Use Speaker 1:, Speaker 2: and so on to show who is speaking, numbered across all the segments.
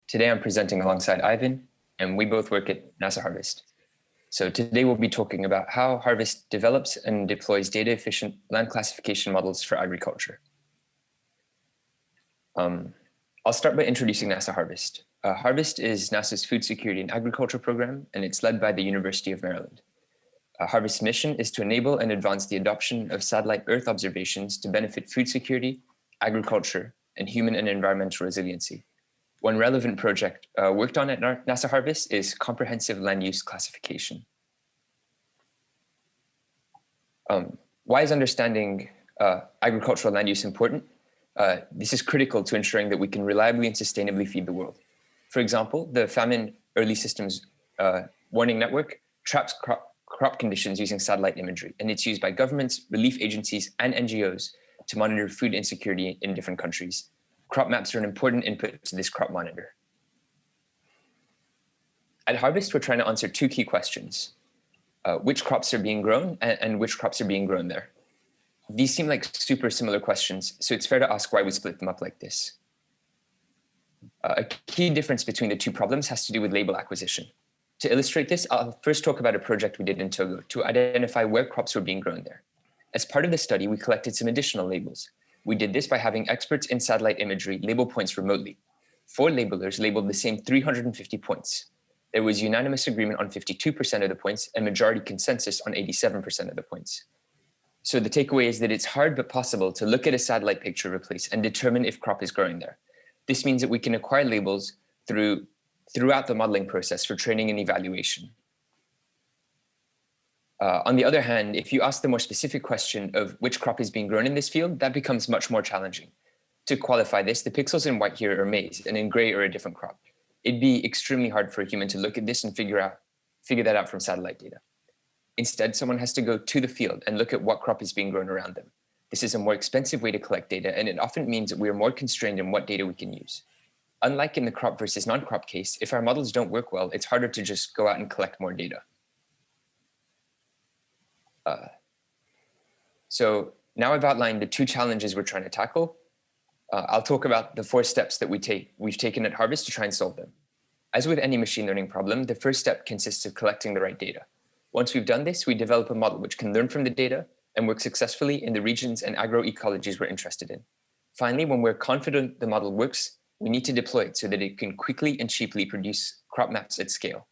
Speaker 1: Today I'm presenting alongside Ivan, and we both work at NASA Harvest. So today we'll be talking about how Harvest develops and deploys data-efficient land classification models for agriculture. I'll start by introducing NASA Harvest. Harvest is NASA's food security and agriculture program, and it's led by the University of Maryland. Harvest's mission is to enable and advance the adoption of satellite Earth observations to benefit food security, agriculture, and human and environmental resiliency. One relevant project worked on at NASA Harvest is comprehensive land use classification. Why is understanding agricultural land use important? This is critical to ensuring that we can reliably and sustainably feed the world. For example, the Famine Early Systems Warning Network traps crop conditions using satellite imagery, and it's used by governments, relief agencies, and NGOs to monitor food insecurity in different countries. Crop maps are an important input to this crop monitor. At Harvest, we're trying to answer two key questions. Which crops are being grown and which crops are being grown there? These seem like super similar questions, so it's fair to ask why we split them up like this. A key difference between the two problems has to do with label acquisition. To illustrate this, I'll first talk about a project we did in Togo to identify where crops were being grown there. As part of the study, we collected some additional labels. We did this by having experts in satellite imagery label points remotely. 4 labelers labeled the same 350 points. There was unanimous agreement on 52% of the points and majority consensus on 87% of the points. So the takeaway is that it's hard but possible to look at a satellite picture of a place and determine if crop is growing there. This means that we can acquire labels throughout the modeling process for training and evaluation. On the other hand, if you ask the more specific question of which crop is being grown in this field, that becomes much more challenging. To qualify this, the pixels in white here are maize, and in gray are a different crop. It'd be extremely hard for a human to look at this and figure that out from satellite data. Instead, someone has to go to the field and look at what crop is being grown around them. This is a more expensive way to collect data, and it often means that we are more constrained in what data we can use. Unlike in the crop versus non-crop case, if our models don't work well, it's harder to just go out and collect more data. So now I've outlined the two challenges we're trying to tackle. I'll talk about the 4 steps that we've taken at Harvest to try and solve them. As with any machine learning problem, the first step consists of collecting the right data. Once we've done this, we develop a model which can learn from the data and work successfully in the regions and agroecologies we're interested in. Finally, when we're confident the model works, we need to deploy it so that it can quickly and cheaply produce crop maps at scale.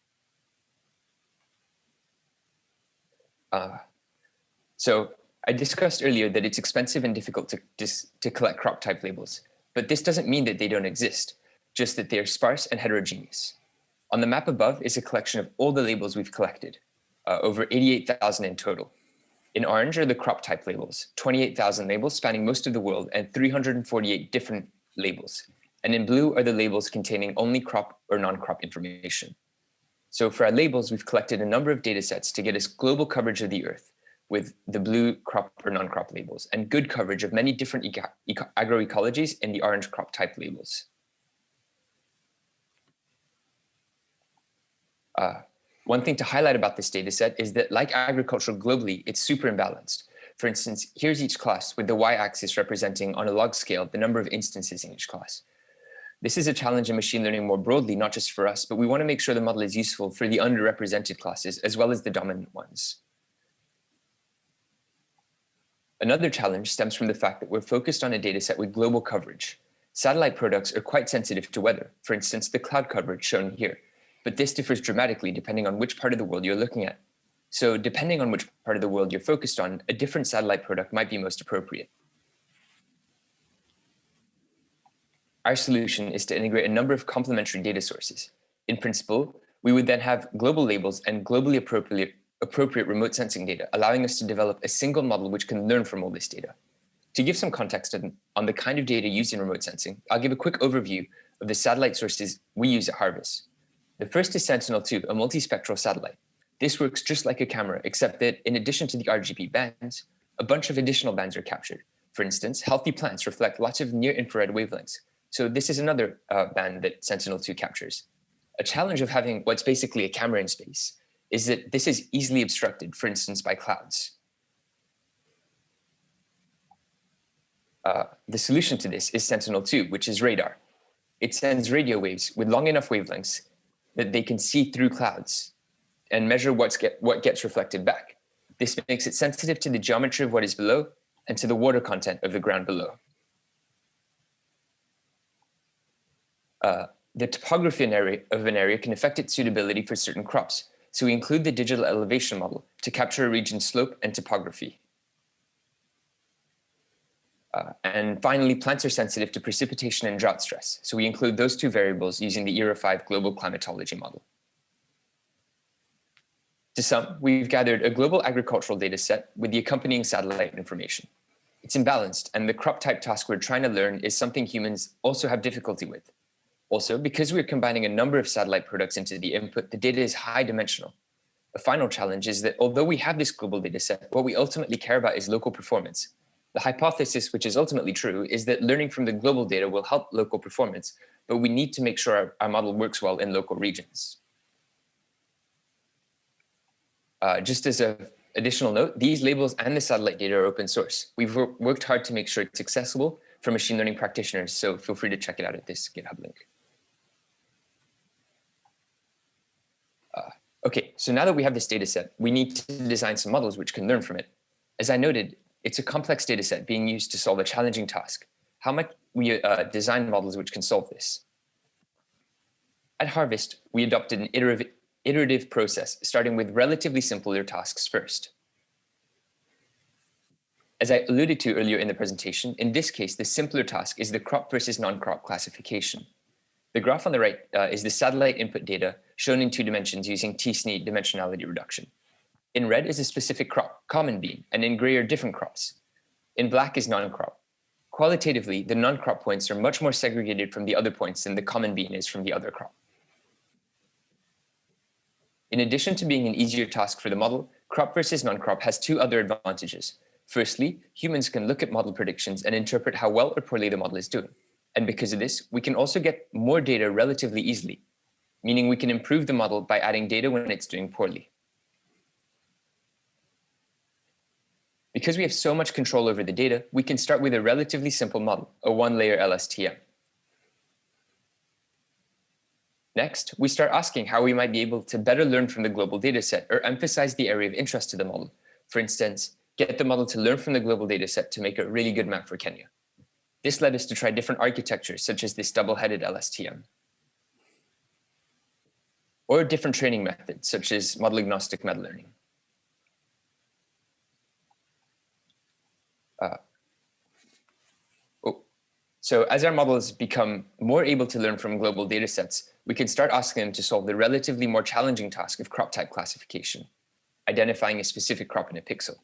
Speaker 1: So I discussed earlier that it's expensive and difficult to collect crop type labels, but this doesn't mean that they don't exist, just that they're sparse and heterogeneous. On the map above is a collection of all the labels we've collected, over 88,000 in total. In orange are the crop type labels, 28,000 labels spanning most of the world and 348 different labels. And in blue are the labels containing only crop or non-crop information. So for our labels, we've collected a number of data sets to get us global coverage of the Earth with the blue crop or non-crop labels and good coverage of many different agroecologies in the orange crop type labels. One thing to highlight about this data set is that like agriculture globally, it's super imbalanced. For instance, here's each class with the y-axis representing on a log scale the number of instances in each class. This is a challenge in machine learning more broadly, not just for us, but we want to make sure the model is useful for the underrepresented classes as well as the dominant ones. Another challenge stems from the fact that we're focused on a data set with global coverage. Satellite products are quite sensitive to weather, for instance, the cloud coverage shown here, but this differs dramatically depending on which part of the world you're looking at. So depending on which part of the world you're focused on, a different satellite product might be most appropriate. Our solution is to integrate a number of complementary data sources. In principle, we would then have global labels and globally appropriate remote sensing data, allowing us to develop a single model which can learn from all this data. To give some context on the kind of data used in remote sensing, I'll give a quick overview of the satellite sources we use at Harvest. The first is Sentinel-2, a multispectral satellite. This works just like a camera, except that in addition to the RGB bands, a bunch of additional bands are captured. For instance, healthy plants reflect lots of near-infrared wavelengths. So this is another band that Sentinel-2 captures. A challenge of having what's basically a camera in space is that this is easily obstructed, for instance, by clouds. The solution to this is Sentinel-2, which is radar. It sends radio waves with long enough wavelengths that they can see through clouds and measure what gets reflected back. This makes it sensitive to the geometry of what is below and to the water content of the ground below. The topography of an area can affect its suitability for certain crops, so we include the digital elevation model to capture a region's slope and topography. And finally, plants are sensitive to precipitation and drought stress, so we include those two variables using the ERA 5 global climatology model. To sum, we've gathered a global agricultural data set with the accompanying satellite information. It's imbalanced, and the crop type task we're trying to learn is something humans also have difficulty with. Also, because we're combining a number of satellite products into the input, the data is high dimensional. A final challenge is that although we have this global data set, what we ultimately care about is local performance. The hypothesis, which is ultimately true, is that learning from the global data will help local performance, but we need to make sure our model works well in local regions. Just as an additional note, these labels and the satellite data are open source. We've worked hard to make sure it's accessible for machine learning practitioners, so feel free to check it out at this GitHub link. Okay, so now that we have this data set, we need to design some models which can learn from it. As I noted, it's a complex data set being used to solve a challenging task. How might we design models which can solve this? At Harvest, we adopted an iterative process, starting with relatively simpler tasks first. As I alluded to earlier in the presentation, in this case, the simpler task is the crop versus non-crop classification. The graph on the right is the satellite input data shown in 2 dimensions using t-SNE dimensionality reduction. In red is a specific crop, common bean, and in gray are different crops. In black is non-crop. Qualitatively, the non-crop points are much more segregated from the other points than the common bean is from the other crop. In addition to being an easier task for the model, crop versus non-crop has 2 other advantages. Firstly, humans can look at model predictions and interpret how well or poorly the model is doing. And because of this, we can also get more data relatively easily, meaning we can improve the model by adding data when it's doing poorly. Because we have so much control over the data, we can start with a relatively simple model, a 1-layer LSTM. Next, we start asking how we might be able to better learn from the global dataset or emphasize the area of interest to the model. For instance, get the model to learn from the global dataset to make a really good map for Kenya. This led us to try different architectures, such as this double-headed LSTM. Or different training methods, such as model-agnostic meta learning. So as our models become more able to learn from global datasets, we can start asking them to solve the relatively more challenging task of crop type classification, identifying a specific crop in a pixel.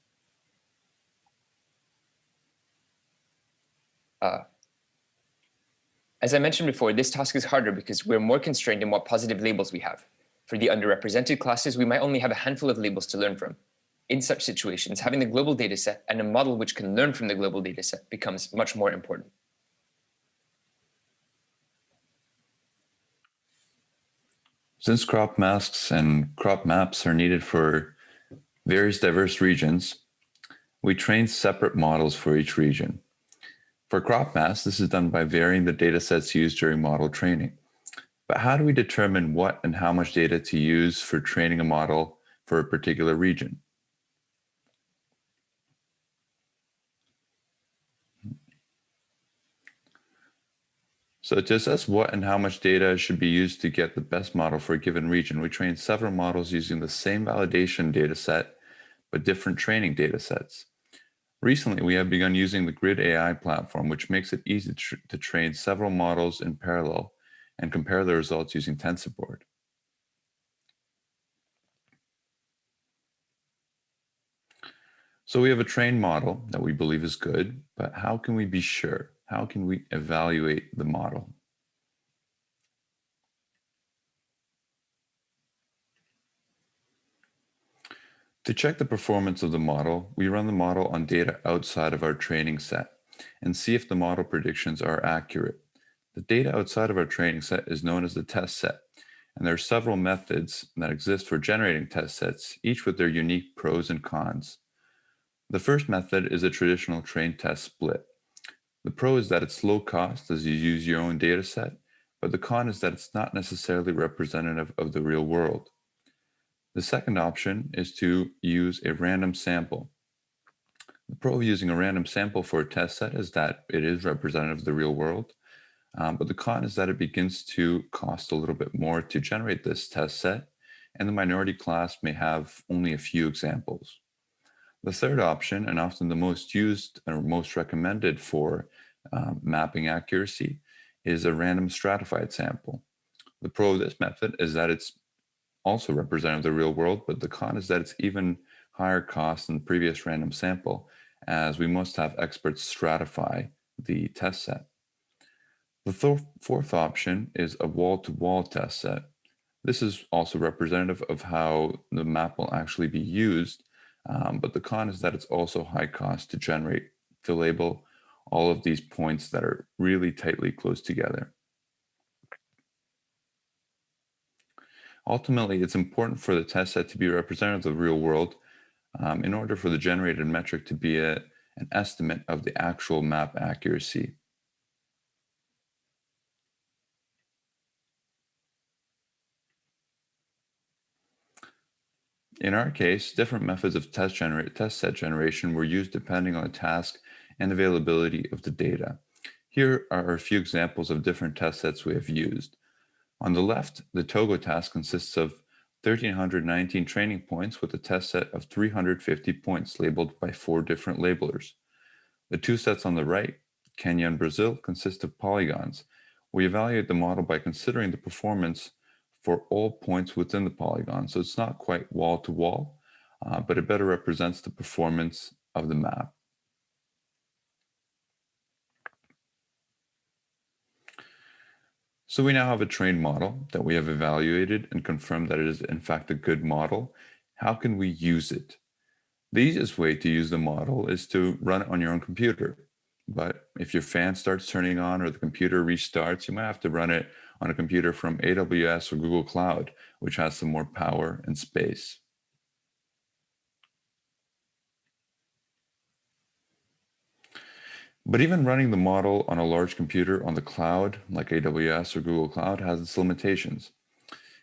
Speaker 1: As I mentioned before, this task is harder because we're more constrained in what positive labels we have. For the underrepresented classes, we might only have a handful of labels to learn from. In such situations, having the global dataset and a model which can learn from the global dataset becomes much more important.
Speaker 2: Since crop masks and crop maps are needed for various diverse regions, we train separate models for each region. For crop masks, this is done by varying the data sets used during model training. But how do we determine what and how much data to use for training a model for a particular region? So to assess what and how much data should be used to get the best model for a given region, we train several models using the same validation data set, but different training data sets. Recently, we have begun using the Grid AI platform, which makes it easy to train several models in parallel and compare the results using TensorBoard. So we have a trained model that we believe is good, but how can we be sure? How can we evaluate the model? To check the performance of the model, we run the model on data outside of our training set and see if the model predictions are accurate. The data outside of our training set is known as the test set, and there are several methods that exist for generating test sets, each with their unique pros and cons. The first method is a traditional train test split. The pro is that it's low cost as you use your own data set, but the con is that it's not necessarily representative of the real world. The second option is to use a random sample. The pro of using a random sample for a test set is that it is representative of the real world, but the con is that it begins to cost a little bit more to generate this test set, and the minority class may have only a few examples. The third option, and often the most used or most recommended for mapping accuracy, is a random stratified sample. The pro of this method is that it's also representative of the real world, but the con is that it's even higher cost than the previous random sample, as we must have experts stratify the test set. The fourth option is a wall-to-wall test set. This is also representative of how the map will actually be used, but the con is that it's also high cost to generate, to label all of these points that are really tightly close together. Ultimately, it's important for the test set to be representative of the real world in order for the generated metric to be an estimate of the actual map accuracy. In our case, different methods of test set generation were used depending on the task and availability of the data. Here are a few examples of different test sets we have used. On the left, the Togo task consists of 1,319 training points with a test set of 350 points labeled by 4 different labelers. The two sets on the right, Kenya and Brazil, consist of polygons. We evaluate the model by considering the performance for all points within the polygon. So it's not quite wall to wall, but it better represents the performance of the map. So we now have a trained model that we have evaluated and confirmed that it is in fact a good model. How can we use it? The easiest way to use the model is to run it on your own computer. But if your fan starts turning on or the computer restarts, you might have to run it on a computer from AWS or Google Cloud, which has some more power and space. But even running the model on a large computer on the cloud, like AWS or Google Cloud, has its limitations.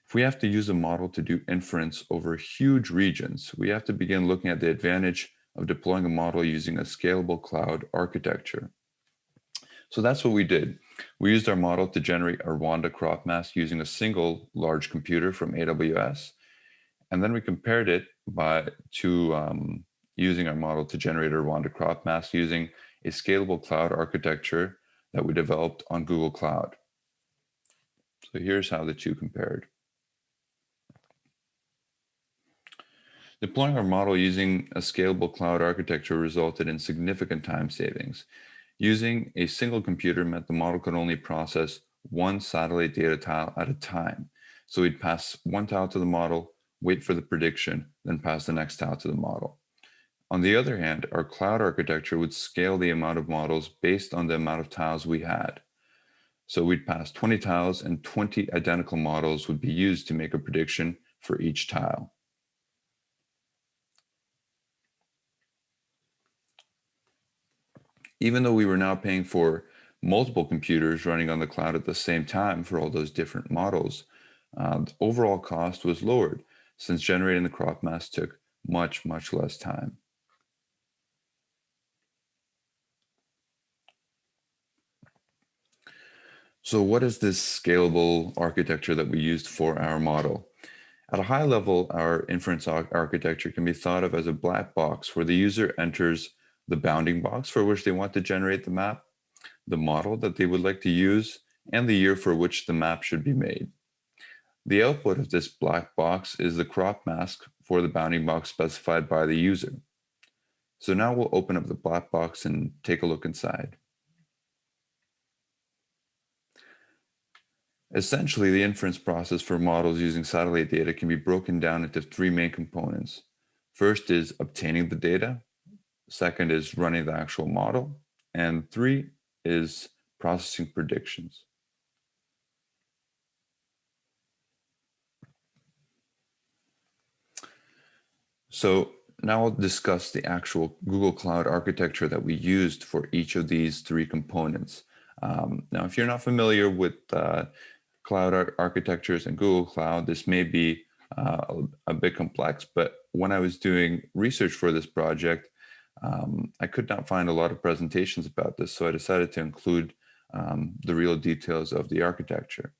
Speaker 2: If we have to use a model to do inference over huge regions, we have to begin looking at the advantage of deploying a model using a scalable cloud architecture. So that's what we did. We used our model to generate a Rwanda crop mask using a single large computer from AWS. And then we compared it to using our model to generate a Rwanda crop mask using a scalable cloud architecture that we developed on Google Cloud. So here's how the two compared. Deploying our model using a scalable cloud architecture resulted in significant time savings. Using a single computer meant the model could only process one satellite data tile at a time. So we'd pass one tile to the model, wait for the prediction, then pass the next tile to the model. On the other hand, our cloud architecture would scale the amount of models based on the amount of tiles we had. So we'd pass 20 tiles and 20 identical models would be used to make a prediction for each tile. Even though we were now paying for multiple computers running on the cloud at the same time for all those different models, the overall cost was lowered since generating the crop mask took much, much less time. So what is this scalable architecture that we used for our model? At a high level, our inference architecture can be thought of as a black box where the user enters the bounding box for which they want to generate the map, the model that they would like to use, and the year for which the map should be made. The output of this black box is the crop mask for the bounding box specified by the user. So now we'll open up the black box and take a look inside. Essentially, the inference process for models using satellite data can be broken down into 3 main components. First is obtaining the data. Second is running the actual model. And 3 is processing predictions. So now I'll discuss the actual Google Cloud architecture that we used for each of these 3 components. Now, if you're not familiar with cloud architectures and Google Cloud, this may be a bit complex, but when I was doing research for this project, I could not find a lot of presentations about this, so I decided to include the real details of the architecture.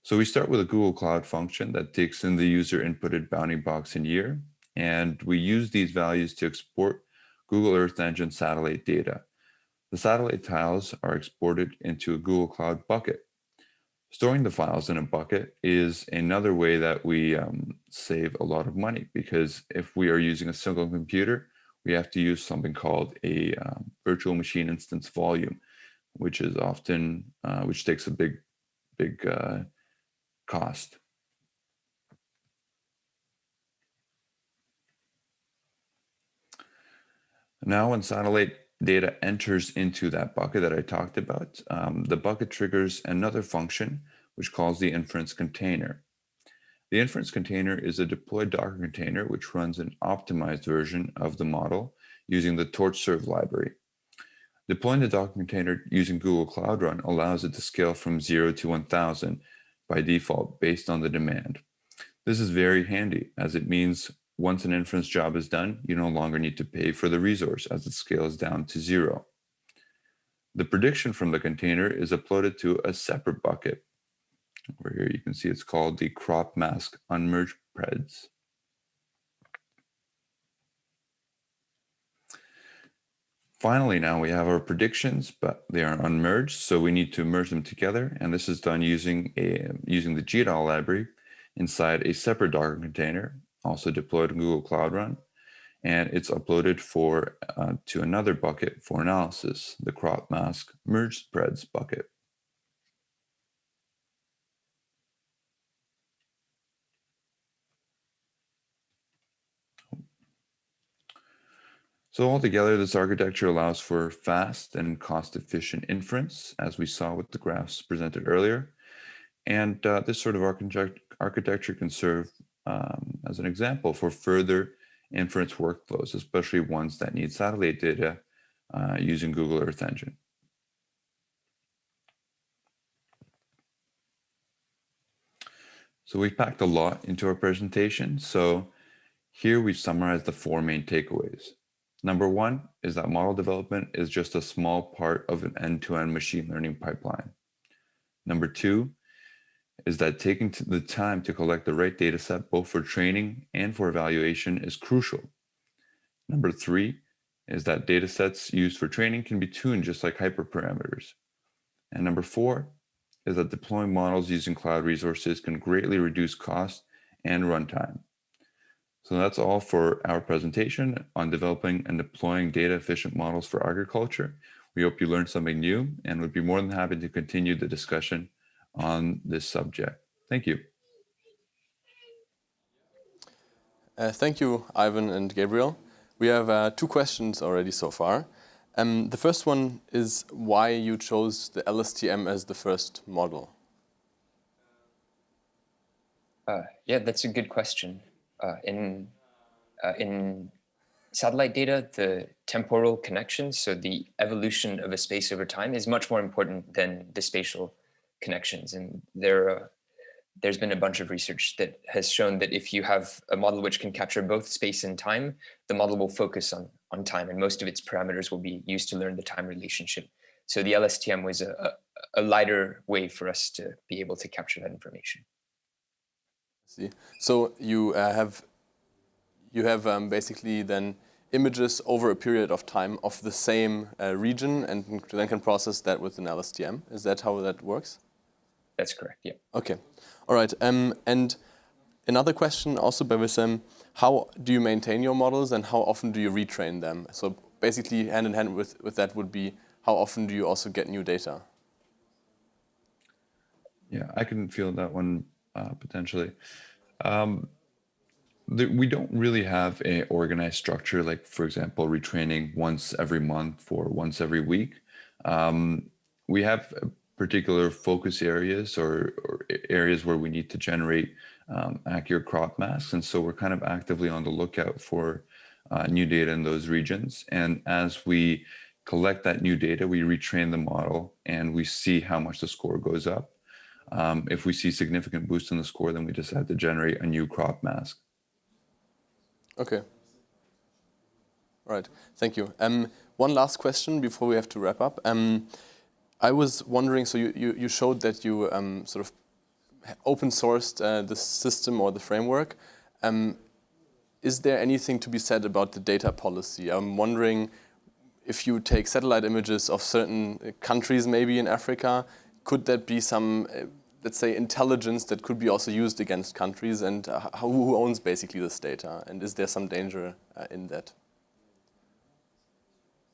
Speaker 2: So we start with a Google Cloud function that takes in the user inputted bounding box and year, and we use these values to export Google Earth Engine satellite data. The satellite tiles are exported into a Google Cloud bucket. Storing the files in a bucket is another way that we save a lot of money, because if we are using a single computer, we have to use something called a virtual machine instance volume, which is often, which takes a big cost. Now, when satellite data enters into that bucket that I talked about, the bucket triggers another function, which calls the inference container. The inference container is a deployed Docker container which runs an optimized version of the model using the TorchServe library. Deploying the Docker container using Google Cloud Run allows it to scale from 0 to 1000 by default based on the demand. This is very handy, as it means once an inference job is done, you no longer need to pay for the resource as it scales down to 0. The prediction from the container is uploaded to a separate bucket. Over here you can see it's called the crop mask unmerged preds. Finally, now we have our predictions, but they are unmerged, so we need to merge them together, and this is done using the GDAL library inside a separate Docker container, also deployed in Google Cloud Run, and it's uploaded to another bucket for analysis, the crop mask merged spreads bucket. So altogether, this architecture allows for fast and cost-efficient inference, as we saw with the graphs presented earlier. And this sort of architecture can serve as an example for further inference workflows, especially ones that need satellite data using Google Earth Engine. So we've packed a lot into our presentation. So here we've summarized the 4 main takeaways. Number 1 is that model development is just a small part of an end-to-end machine learning pipeline. Number 2 is that taking the time to collect the right data set, both for training and for evaluation, is crucial. Number 3 is that data sets used for training can be tuned just like hyperparameters. And number 4 is that deploying models using cloud resources can greatly reduce cost and runtime. So that's all for our presentation on developing and deploying data-efficient models for agriculture. We hope you learned something new and would be more than happy to continue the discussion on this subject. Thank you.
Speaker 3: Thank you, Ivan and Gabriel. We have 2 questions already so far. The first one is why you chose the LSTM as the first model.
Speaker 1: Yeah, that's a good question. In satellite data, the temporal connections, so the evolution of a space over time, is much more important than the spatial connections. And there's been a bunch of research that has shown that if you have a model which can capture both space and time, the model will focus on time, and most of its parameters will be used to learn the time relationship. So the LSTM was a lighter way for us to be able to capture that information.
Speaker 3: See, so you have basically then images over a period of time of the same region, and then can process that with an LSTM. Is that how that works?
Speaker 1: That's correct, yeah.
Speaker 3: Okay, all right. And another question also by Wissam, how do you maintain your models and how often do you retrain them? So basically hand in hand with that would be, how often do you also get new data?
Speaker 2: Yeah, I can feel that one potentially. We don't really have an organized structure, like, for example, retraining once every month or once every week. We have particular focus areas or areas where we need to generate accurate crop masks. And so we're kind of actively on the lookout for new data in those regions. And as we collect that new data, we retrain the model, and we see how much the score goes up. If we see significant boost in the score, then we decide to generate a new crop mask.
Speaker 3: Okay. Right. Thank you. One last question before we have to wrap up. I was wondering, so you showed that you sort of open sourced the system or the framework. Is there anything to be said about the data policy? I'm wondering if you take satellite images of certain countries, maybe in Africa, could that be some, let's say, intelligence that could be also used against countries, and who owns basically this data? And is there some danger in that?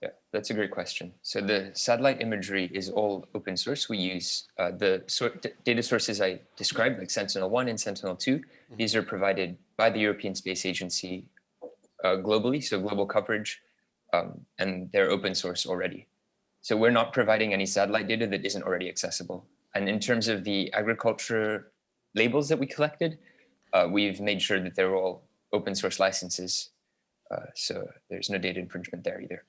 Speaker 1: Yeah, that's a great question. So the satellite imagery is all open source. We use the data sources I described, like Sentinel-1 and Sentinel-2. These are provided by the European Space Agency globally, so global coverage, and they're open source already. So we're not providing any satellite data that isn't already accessible. And in terms of the agriculture labels that we collected, we've made sure that they're all open source licenses. So there's no data infringement there either.